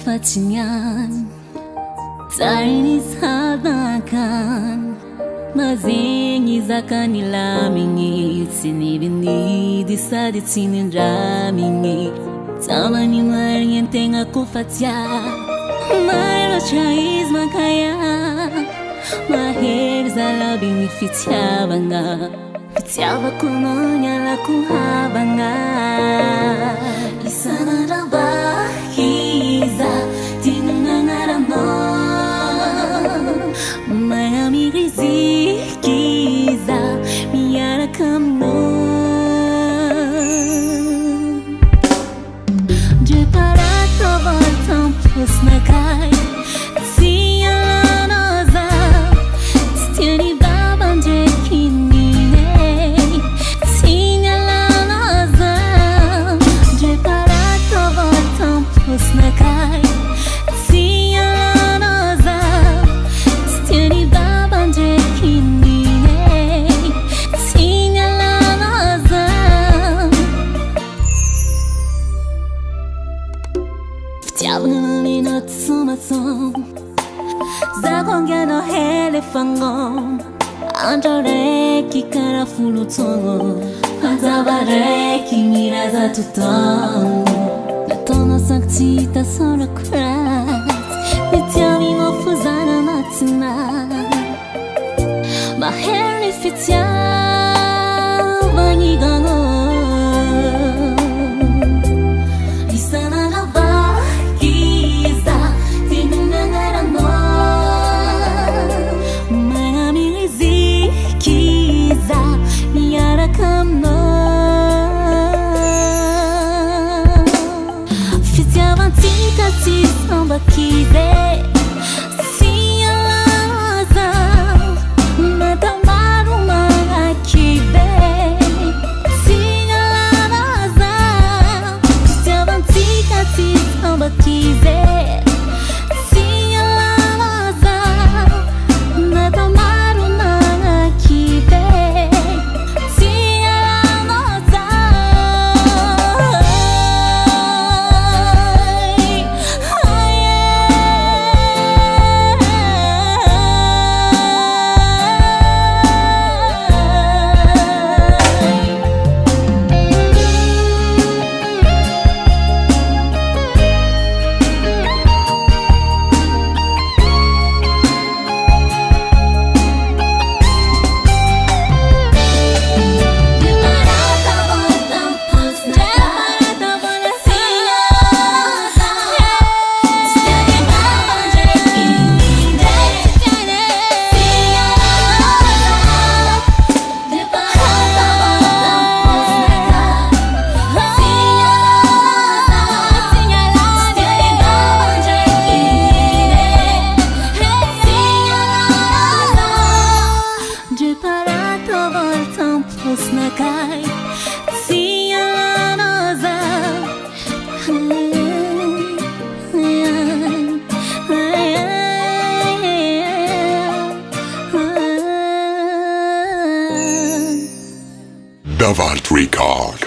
patinhan Tarni sadakan Mazingi zakani lamingi Sinibini di sadi tinindramingi Tamani marinha tenga kufatia Mara chais makaya Mahir zalabini fitiabanga Fitiaba kunonya la kuhabanga Isana rabahiza Tinungangaramo Mayami rizikiza Miyara kamno Je parato voltam pusnakai Sianoza Stiani babanje kinine Sianoza Je parato voltam pusnakai Sianoza Stiani babanje kinine Sianoza Wtiabnumi no tsumatsom Zagonga no helefangom Anjoreki kara fulutongo Anzabareki miraza tutom Natono saktita sora kurat Mitiami mo fuzana natsuna Maheri fitiava nigango Isana rabahiza Tinungangaramo Mayami rizikiza Miyara kamno Fitiava tinta si samba kize Sialaza Matamaru marakibe Sialaza Fitiava tinta si samba kize Sialaza Matamaru marakibe Sialaza Pusnakai Sianoza Davalt Record.